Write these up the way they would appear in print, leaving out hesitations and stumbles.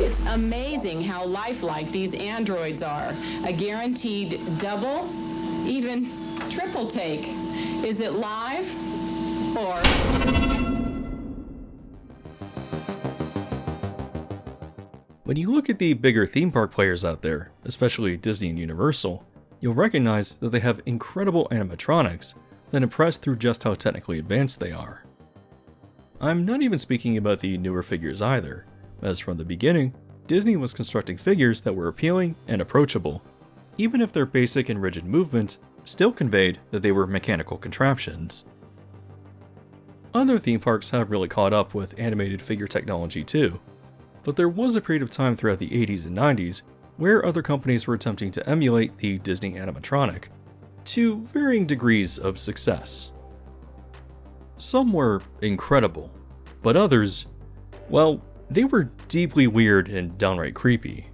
It's amazing how lifelike these androids are. A guaranteed double, even triple take. Is it live or... When you look at the bigger theme park players out there, especially Disney and Universal, you'll recognize that they have incredible animatronics that impress through just how technically advanced they are. I'm not even speaking about the newer figures either, as from the beginning, Disney was constructing figures that were appealing and approachable, even if their basic and rigid movement still conveyed that they were mechanical contraptions. Other theme parks have really caught up with animated figure technology too, but there was a period of time throughout the 80s and 90s where other companies were attempting to emulate the Disney animatronic, to varying degrees of success. Some were incredible, but others, well, they were deeply weird and downright creepy.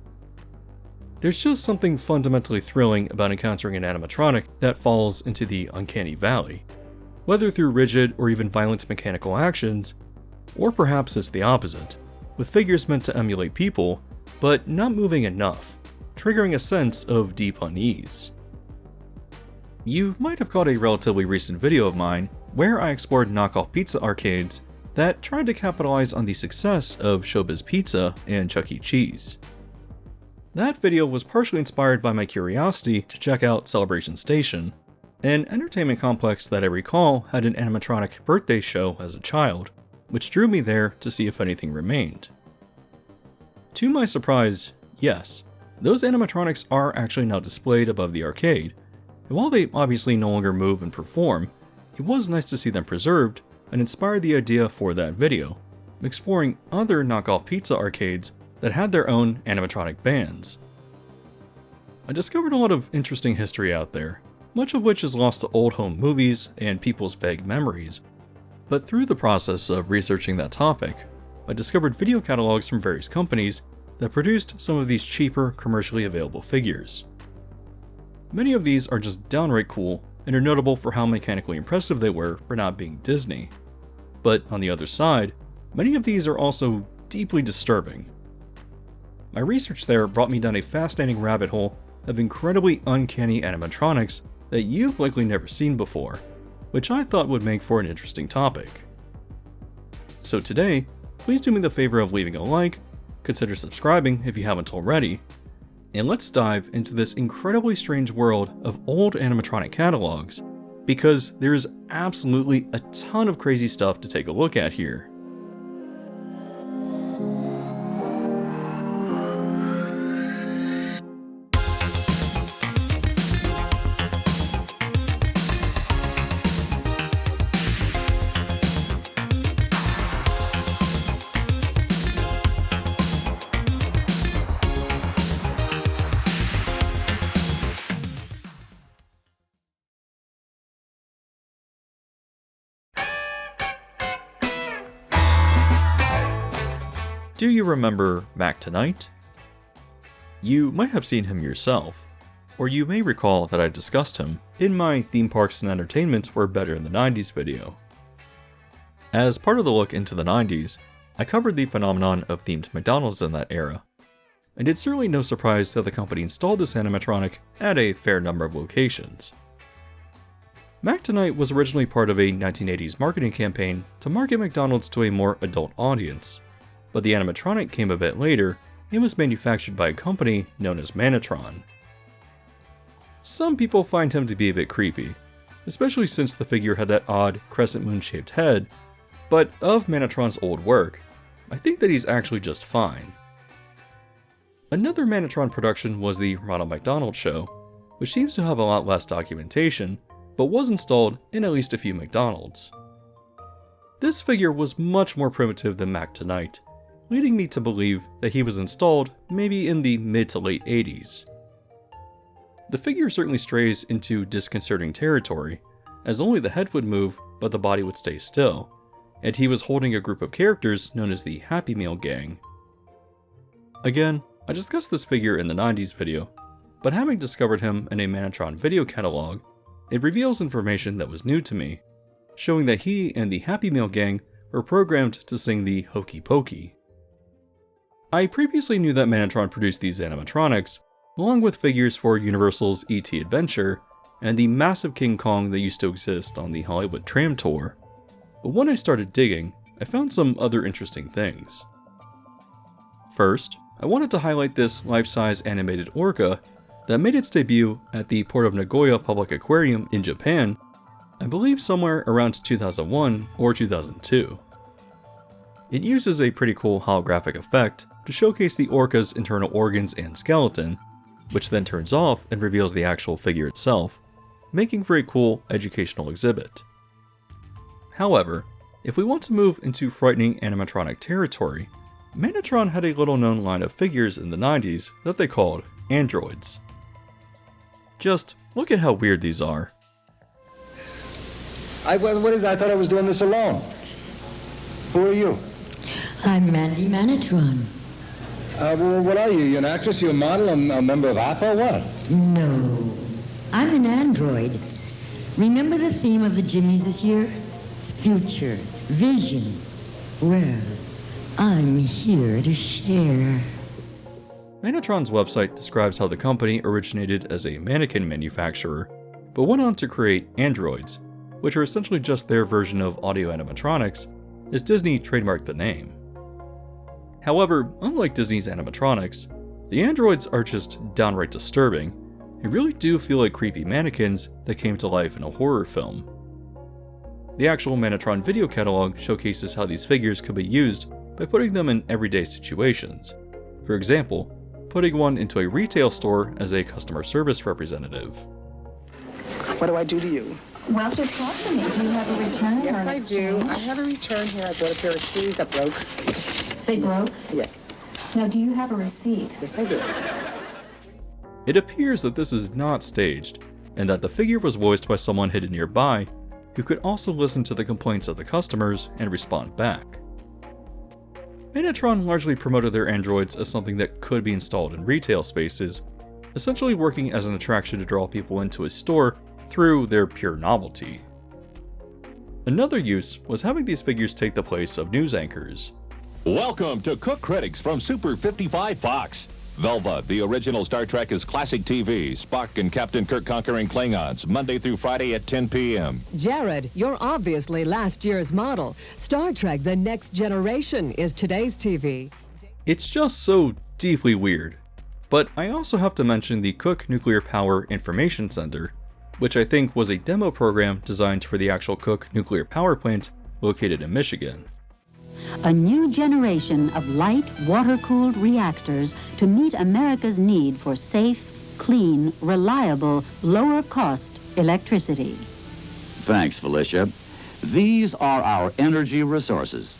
There's just something fundamentally thrilling about encountering an animatronic that falls into the uncanny valley, whether through rigid or even violent mechanical actions, or perhaps it's the opposite, with figures meant to emulate people, but not moving enough, triggering a sense of deep unease. You might have caught a relatively recent video of mine where I explored knockoff pizza arcades that tried to capitalize on the success of Showbiz Pizza and Chuck E. Cheese. That video was partially inspired by my curiosity to check out Celebration Station, an entertainment complex that I recall had an animatronic birthday show as a child, which drew me there to see if anything remained. To my surprise, yes, those animatronics are actually now displayed above the arcade, and while they obviously no longer move and perform, it was nice to see them preserved and inspired the idea for that video, exploring other knockoff pizza arcades that had their own animatronic bands. I discovered a lot of interesting history out there, much of which is lost to old home movies and people's vague memories. But through the process of researching that topic, I discovered video catalogs from various companies that produced some of these cheaper, commercially available figures. Many of these are just downright cool and are notable for how mechanically impressive they were for not being Disney. But on the other side, many of these are also deeply disturbing. My research there brought me down a fascinating rabbit hole of incredibly uncanny animatronics that you've likely never seen before, which I thought would make for an interesting topic. So today, please do me the favor of leaving a like, consider subscribing if you haven't already, and let's dive into this incredibly strange world of old animatronic catalogs, because there is absolutely a ton of crazy stuff to take a look at here. Do you remember Mac Tonight? You might have seen him yourself, or you may recall that I discussed him in my Theme Parks and Entertainment Were Better in the 90s video. As part of the look into the 90s, I covered the phenomenon of themed McDonald's in that era, and it's certainly no surprise that the company installed this animatronic at a fair number of locations. Mac Tonight was originally part of a 1980s marketing campaign to market McDonald's to a more adult audience, but the animatronic came a bit later and was manufactured by a company known as Manatron. Some people find him to be a bit creepy, especially since the figure had that odd crescent moon-shaped head, but of Manatron's old work, I think that he's actually just fine. Another Manatron production was the Ronald McDonald Show, which seems to have a lot less documentation, but was installed in at least a few McDonald's. This figure was much more primitive than Mac Tonight, leading me to believe that he was installed maybe in the mid to late 80s. The figure certainly strays into disconcerting territory, as only the head would move but the body would stay still, and he was holding a group of characters known as the Happy Meal Gang. Again, I discussed this figure in the 90s video, but having discovered him in a Manatron video catalog, it reveals information that was new to me, showing that he and the Happy Meal Gang were programmed to sing the Hokey Pokey. I previously knew that Manatron produced these animatronics, along with figures for Universal's E.T. Adventure and the massive King Kong that used to exist on the Hollywood Tram Tour. But when I started digging, I found some other interesting things. First, I wanted to highlight this life-size animated orca that made its debut at the Port of Nagoya Public Aquarium in Japan, I believe somewhere around 2001 or 2002. It uses a pretty cool holographic effect to showcase the orca's internal organs and skeleton, which then turns off and reveals the actual figure itself, making for a cool educational exhibit. However, if we want to move into frightening animatronic territory, Manatron had a little-known line of figures in the 90s that they called androids. Just look at how weird these are. What is that? I thought I was doing this alone. Who are you? I'm Mandy Manatron. Well, what are you? You an actress? You a model? A member of APA? What? No, I'm an android. Remember the theme of the Jimmies this year? Future, vision. Well, I'm here to share. Manatron's website describes how the company originated as a mannequin manufacturer, but went on to create androids, which are essentially just their version of audio animatronics, as Disney trademarked the name. However, unlike Disney's animatronics, the androids are just downright disturbing, and really do feel like creepy mannequins that came to life in a horror film. The actual Manatron video catalog showcases how these figures could be used by putting them in everyday situations. For example, putting one into a retail store as a customer service representative. What do I do to you? Well, just talk to me. Do you have a return or Yes, an I exchange? do. I have a return here. I bought a pair of shoes that broke. They broke? Yes. Now, do you have a receipt? Yes, I do. It appears that this is not staged, and that the figure was voiced by someone hidden nearby who could also listen to the complaints of the customers and respond back. Manatron largely promoted their androids as something that could be installed in retail spaces, essentially working as an attraction to draw people into a store through their pure novelty. Another use was having these figures take the place of news anchors. Welcome to Cook Critics from Super 55 Fox. Velva, the original Star Trek, is classic TV. Spock and Captain Kirk conquering Klingons, Monday through Friday at 10 p.m. Jared, you're obviously last year's model. Star Trek The Next Generation is today's TV. It's just so deeply weird. But I also have to mention the Cook Nuclear Power Information Center, which I think was a demo program designed for the actual Cook Nuclear Power Plant located in Michigan. A new generation of light, water-cooled reactors to meet America's need for safe, clean, reliable, lower-cost electricity. Thanks, Felicia. These are our energy resources.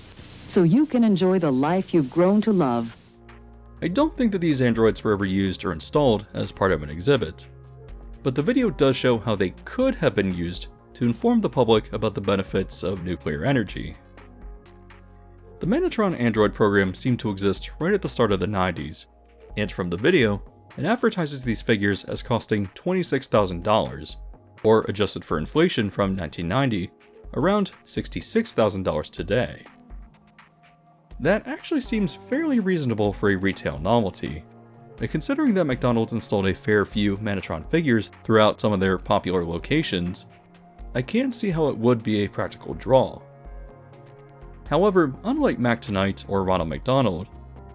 So you can enjoy the life you've grown to love. I don't think that these androids were ever used or installed as part of an exhibit, but the video does show how they could have been used to inform the public about the benefits of nuclear energy. The Manatron Android program seemed to exist right at the start of the 90s, and from the video, it advertises these figures as costing $26,000, or adjusted for inflation from 1990, around $66,000 today. That actually seems fairly reasonable for a retail novelty, but considering that McDonald's installed a fair few Manatron figures throughout some of their popular locations, I can't see how it would be a practical draw. However, unlike Mac Tonight or Ronald McDonald,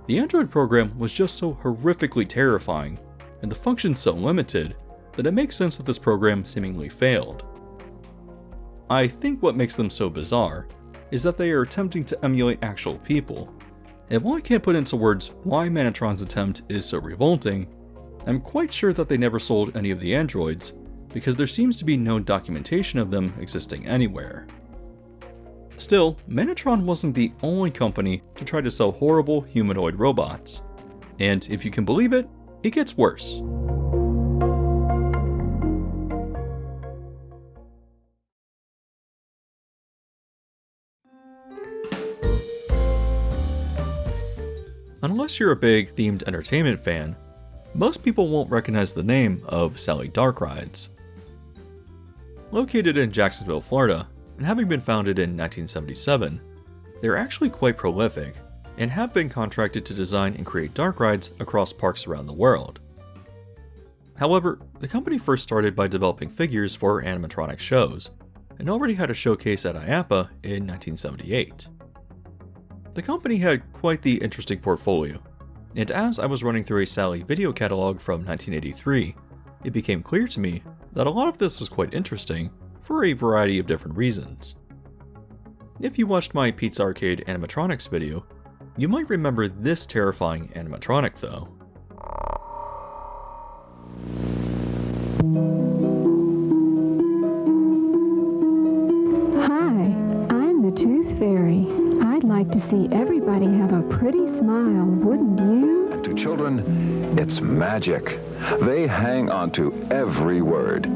the Android program was just so horrifically terrifying, and the functions so limited, that it makes sense that this program seemingly failed. I think what makes them so bizarre is that they are attempting to emulate actual people, and while I can't put into words why Manatron's attempt is so revolting, I'm quite sure that they never sold any of the androids, because there seems to be no documentation of them existing anywhere. Still, Manatron wasn't the only company to try to sell horrible humanoid robots, and if you can believe it, it gets worse. Unless you're a big themed entertainment fan, most people won't recognize the name of Sally Dark Rides. Located in Jacksonville, Florida, and having been founded in 1977, they're actually quite prolific, and have been contracted to design and create dark rides across parks around the world. However, the company first started by developing figures for animatronic shows, and already had a showcase at IAAPA in 1978. The company had quite the interesting portfolio, and as I was running through a Sally video catalog from 1983, it became clear to me that a lot of this was quite interesting for a variety of different reasons. If you watched my Pizza Arcade animatronics video, you might remember this terrifying animatronic though. Hi, I'm the Tooth Fairy. I'd like to see everybody have a pretty smile, wouldn't you? To children, it's magic. They hang on to every word.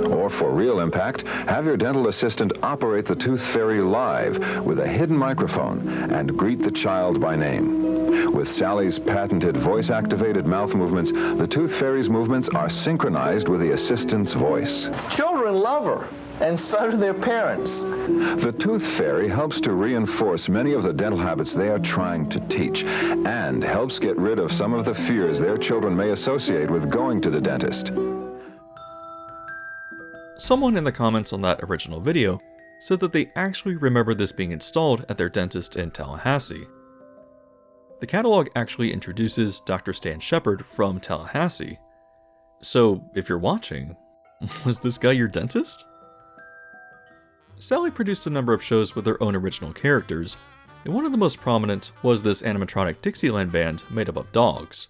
Or for real impact, have your dental assistant operate the Tooth Fairy live with a hidden microphone and greet the child by name. With Sally's patented voice-activated mouth movements, the Tooth Fairy's movements are synchronized with the assistant's voice. Children love her, and so do their parents. The Tooth Fairy helps to reinforce many of the dental habits they are trying to teach, and helps get rid of some of the fears their children may associate with going to the dentist. Someone in the comments on that original video said that they actually remember this being installed at their dentist in Tallahassee. The catalog actually introduces Dr. Stan Shepard from Tallahassee. So, if you're watching, was this guy your dentist? Sally produced a number of shows with their own original characters, and one of the most prominent was this animatronic Dixieland band made up of dogs.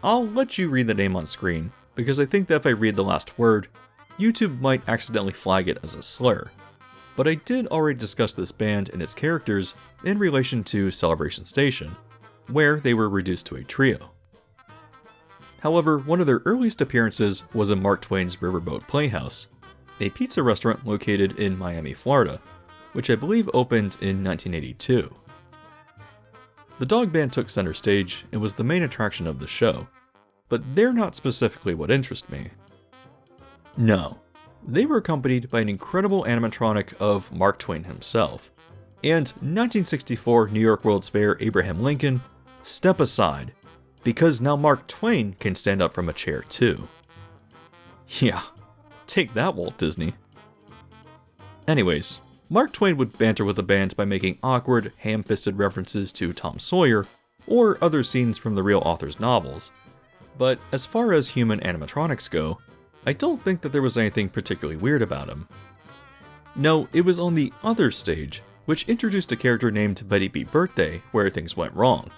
I'll let you read the name on screen, because I think that if I read the last word, YouTube might accidentally flag it as a slur. But I did already discuss this band and its characters in relation to Celebration Station, where they were reduced to a trio. However, one of their earliest appearances was in Mark Twain's Riverboat Playhouse, a pizza restaurant located in Miami, Florida, which I believe opened in 1982. The dog band took center stage and was the main attraction of the show, but they're not specifically what interests me. No, they were accompanied by an incredible animatronic of Mark Twain himself, and 1964 New York World's Fair Abraham Lincoln, step aside, because now Mark Twain can stand up from a chair too. Yeah, take that, Walt Disney. Anyways, Mark Twain would banter with the band by making awkward, ham-fisted references to Tom Sawyer, or other scenes from the real author's novels. But as far as human animatronics go, I don't think that there was anything particularly weird about him. No, it was on the other stage, which introduced a character named Betty B. Birthday, where things went wrong.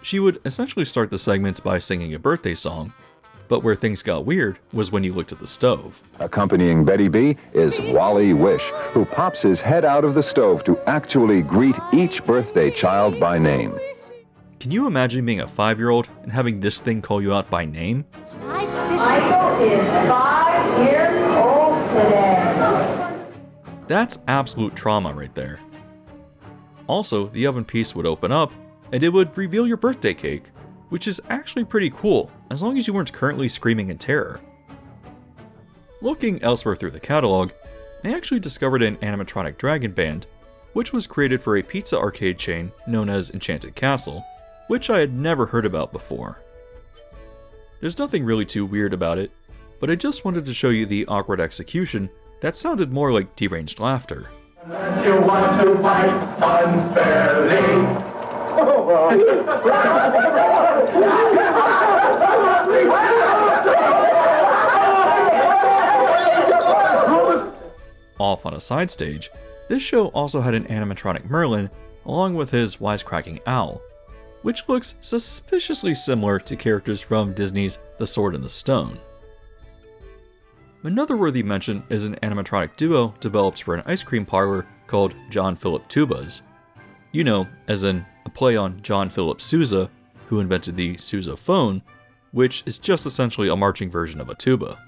She would essentially start the segment by singing a birthday song, but where things got weird was when you looked at the stove. Accompanying Betty B is Wally Wish, who pops his head out of the stove to actually greet each birthday child by name. Can you imagine being a 5-year-old and having this thing call you out by name? Michael is 5 years old today. That's absolute trauma right there. Also, the oven piece would open up, and it would reveal your birthday cake, which is actually pretty cool, as long as you weren't currently screaming in terror. Looking elsewhere through the catalog, I actually discovered an animatronic dragon band, which was created for a pizza arcade chain known as Enchanted Castle, which I had never heard about before. There's nothing really too weird about it, but I just wanted to show you the awkward execution that sounded more like deranged laughter. Unless you want to fight unfairly. Off on a side stage, this show also had an animatronic Merlin along with his wisecracking owl, which looks suspiciously similar to characters from Disney's The Sword and the Stone. Another worthy mention is an animatronic duo developed for an ice cream parlor called John Philip Tubas. You know, as in a play on John Philip Sousa, who invented the Sousa phone, which is just essentially a marching version of a tuba.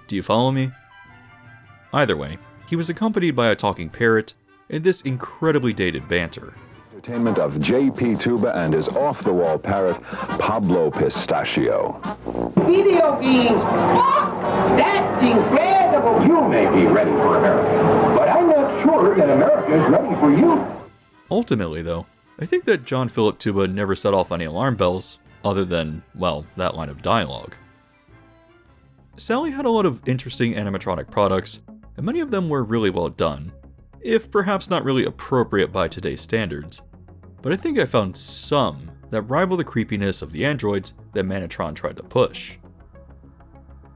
Do you follow me? Either way, he was accompanied by a talking parrot and this incredibly dated banter. Entertainment of J.P. Tuba and his off-the-wall parrot, Pablo Pistachio. Video games. That's incredible. You may be ready for America, but I'm not sure that America is ready for you. Ultimately though, I think that John Philip Tuba never set off any alarm bells, other than, well, that line of dialogue. Sally had a lot of interesting animatronic products, and many of them were really well done, if perhaps not really appropriate by today's standards, but I think I found some that rival the creepiness of the androids that Manatron tried to push.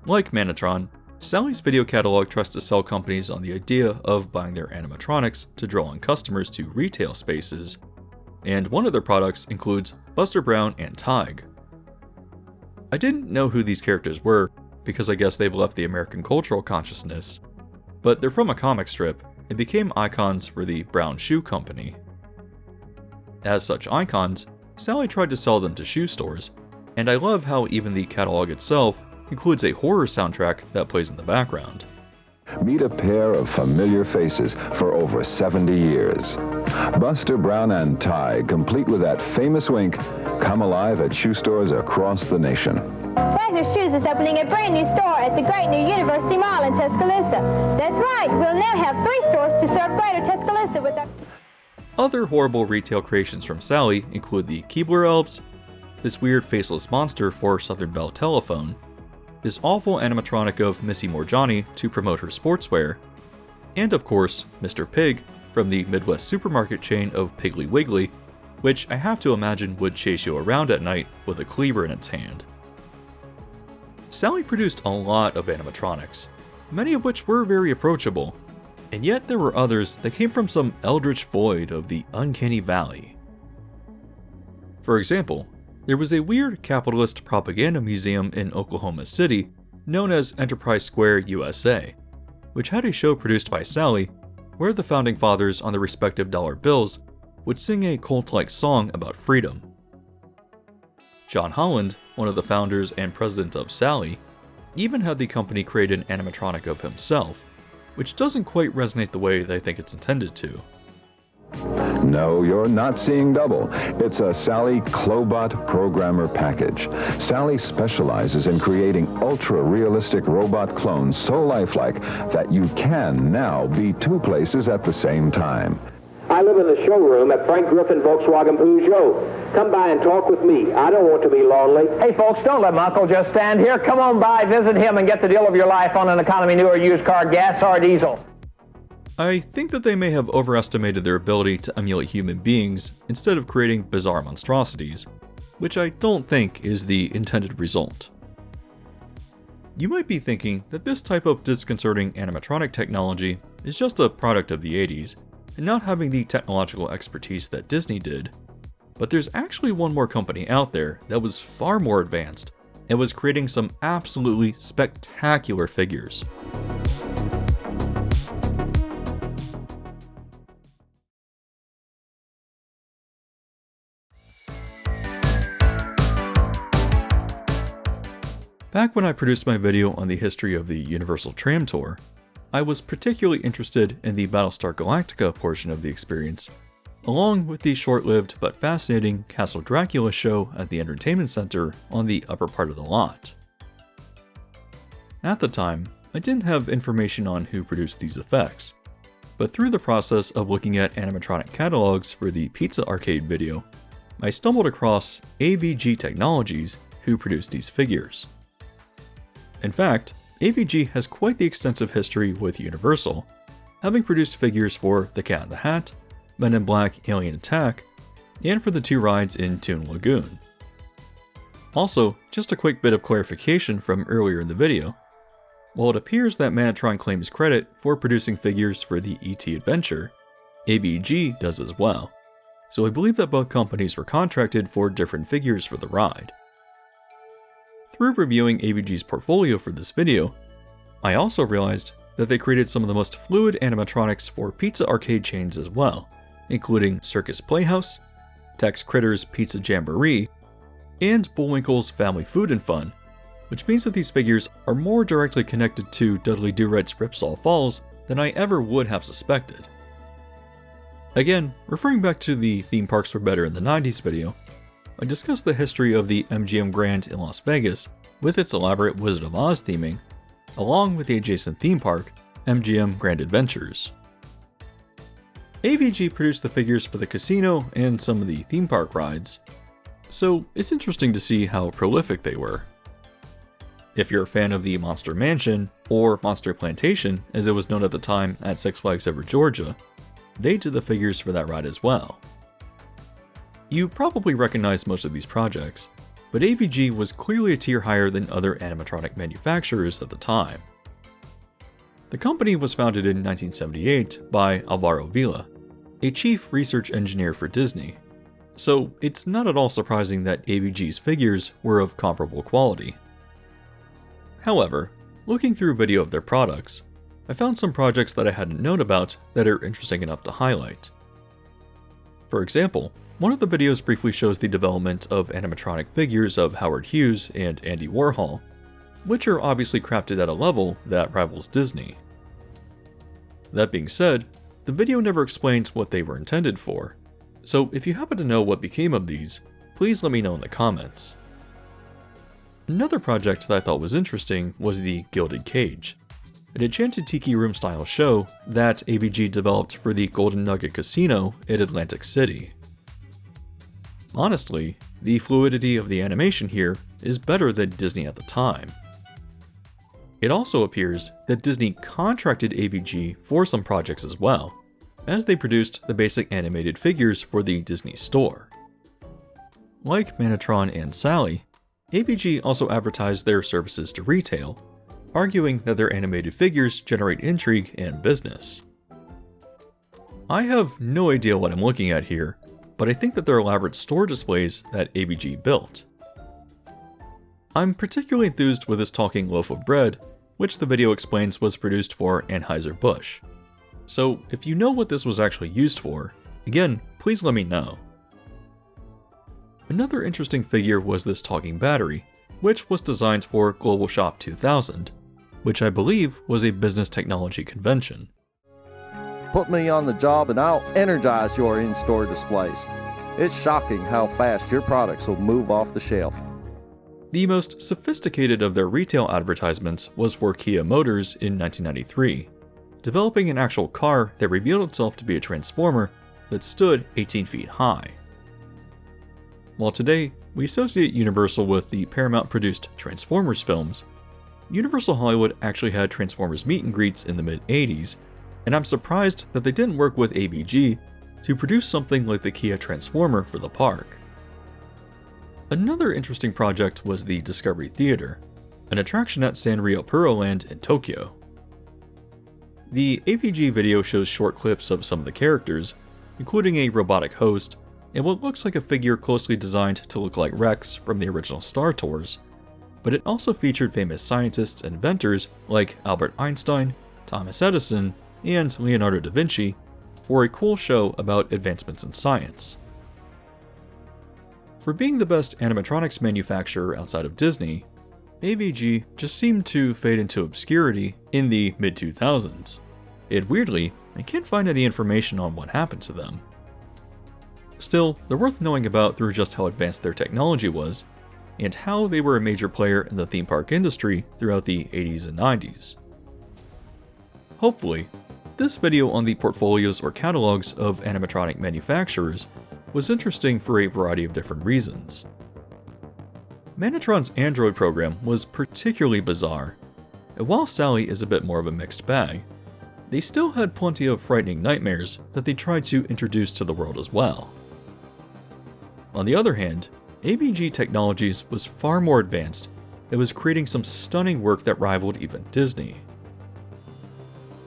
Like Manatron, Sally's video catalog tries to sell companies on the idea of buying their animatronics to draw in customers to retail spaces, and one of their products includes Buster Brown and Tig. I didn't know who these characters were because I guess they've left the American cultural consciousness, but they're from a comic strip and became icons for the Brown Shoe Company. As such icons, Sally tried to sell them to shoe stores, and I love how even the catalog itself includes a horror soundtrack that plays in the background. Meet a pair of familiar faces for over 70 years. Buster Brown and Tig, complete with that famous wink, come alive at shoe stores across the nation. Wagner Shoes is opening a brand new store at the great new University Mall in Tuscaloosa. That's right, we'll now have 3 stores to serve greater Tuscaloosa with our... Other horrible retail creations from Sally include the Keebler Elves, this weird faceless monster for Southern Bell Telephone, this awful animatronic of Missy Morgiani to promote her sportswear, and of course, Mr. Pig from the Midwest supermarket chain of Piggly Wiggly, which I have to imagine would chase you around at night with a cleaver in its hand. Sally produced a lot of animatronics, many of which were very approachable, and yet there were others that came from some eldritch void of the uncanny valley. For example, there was a weird capitalist propaganda museum in Oklahoma City known as Enterprise Square, USA, which had a show produced by Sally where the founding fathers on the respective dollar bills would sing a cult-like song about freedom. John Holland, one of the founders and president of Sally, even had the company create an animatronic of himself, which doesn't quite resonate the way they think it's intended to. No, you're not seeing double. It's a Sally Clobot Programmer package. Sally specializes in creating ultra-realistic robot clones so lifelike that you can now be 2 places at the same time. I live in the showroom at Frank Griffin Volkswagen Peugeot. Come by and talk with me. I don't want to be lonely. Hey, folks, don't let my uncle just stand here. Come on by, visit him, and get the deal of your life on an economy new or used car, gas or diesel. I think that they may have overestimated their ability to emulate human beings instead of creating bizarre monstrosities, which I don't think is the intended result. You might be thinking that this type of disconcerting animatronic technology is just a product of the 80s, and not having the technological expertise that Disney did, but there's actually one more company out there that was far more advanced and was creating some absolutely spectacular figures. Back when I produced my video on the history of the Universal Tram Tour, I was particularly interested in the Battlestar Galactica portion of the experience, along with the short-lived but fascinating Castle Dracula show at the Entertainment Center on the upper part of the lot. At the time, I didn't have information on who produced these effects, but through the process of looking at animatronic catalogs for the Pizza Arcade video, I stumbled across AVG Technologies, who produced these figures. In fact, AVG has quite the extensive history with Universal, having produced figures for The Cat in the Hat, Men in Black Alien Attack, and for the 2 rides in Toon Lagoon. Also, just a quick bit of clarification from earlier in the video. While it appears that Manatron claims credit for producing figures for the ET Adventure, AVG does as well, so I believe that both companies were contracted for different figures for the ride. Through reviewing AVG's portfolio for this video, I also realized that they created some of the most fluid animatronics for pizza arcade chains as well, including Circus Playhouse, Tex Critter's Pizza Jamboree, and Bullwinkle's Family Food and Fun, which means that these figures are more directly connected to Dudley Do-Right's Ripsaw Falls than I ever would have suspected. Again, referring back to the Theme Parks Were Better in the 90s video, I discussed the history of the MGM Grand in Las Vegas with its elaborate Wizard of Oz theming, along with the adjacent theme park, MGM Grand Adventures. AVG produced the figures for the casino and some of the theme park rides, so it's interesting to see how prolific they were. If you're a fan of the Monster Mansion, or Monster Plantation as it was known at the time at Six Flags Over Georgia, they did the figures for that ride as well. You probably recognize most of these projects, but AVG was clearly a tier higher than other animatronic manufacturers at the time. The company was founded in 1978 by Alvaro Villa, a chief research engineer for Disney, so it's not at all surprising that AVG's figures were of comparable quality. However, looking through video of their products, I found some projects that I hadn't known about that are interesting enough to highlight. For example, one of the videos briefly shows the development of animatronic figures of Howard Hughes and Andy Warhol, which are obviously crafted at a level that rivals Disney. That being said, the video never explains what they were intended for, so if you happen to know what became of these, please let me know in the comments. Another project that I thought was interesting was the Gilded Cage, an enchanted tiki room style show that AVG developed for the Golden Nugget Casino in Atlantic City. Honestly, the fluidity of the animation here is better than Disney at the time. It also appears that Disney contracted AVG for some projects as well, as they produced the basic animated figures for the Disney Store. Like Manatron and Sally, AVG also advertised their services to retail, arguing that their animated figures generate intrigue and business. I have no idea what I'm looking at here, but I think that they're elaborate store displays that AVG built. I'm particularly enthused with this talking loaf of bread, which the video explains was produced for Anheuser-Busch. So if you know what this was actually used for, again, please let me know. Another interesting figure was this talking battery, which was designed for Global Shop 2000, which I believe was a business technology convention. Put me on the job and I'll energize your in-store displays. It's shocking how fast your products will move off the shelf. The most sophisticated of their retail advertisements was for Kia Motors in 1993, developing an actual car that revealed itself to be a transformer that stood 18 feet high. While today, we associate Universal with the Paramount-produced Transformers films, Universal Hollywood actually had Transformers meet and greets in the mid-80s, and I'm surprised that they didn't work with AVG to produce something like the Kia Transformer for the park. Another interesting project was the Discovery Theater, an attraction at Sanrio Puroland in Tokyo. The AVG video shows short clips of some of the characters, including a robotic host, and what looks like a figure closely designed to look like Rex from the original Star Tours, but it also featured famous scientists and inventors like Albert Einstein, Thomas Edison, and Leonardo da Vinci for a cool show about advancements in science. For being the best animatronics manufacturer outside of Disney, AVG just seemed to fade into obscurity in the mid-2000s, and weirdly, I can't find any information on what happened to them. Still, they're worth knowing about through just how advanced their technology was, and how they were a major player in the theme park industry throughout the 80s and 90s. Hopefully, this video on the portfolios or catalogs of animatronic manufacturers was interesting for a variety of different reasons. Manatron's Android program was particularly bizarre, and while Sally is a bit more of a mixed bag, they still had plenty of frightening nightmares that they tried to introduce to the world as well. On the other hand, AVG Technologies was far more advanced and was creating some stunning work that rivaled even Disney.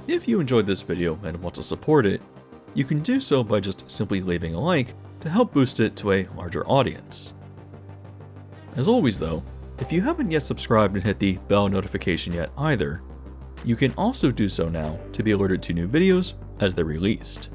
If you enjoyed this video and want to support it, you can do so by just simply leaving a like to help boost it to a larger audience. As always though, if you haven't yet subscribed and hit the bell notification yet either, you can also do so now to be alerted to new videos as they're released.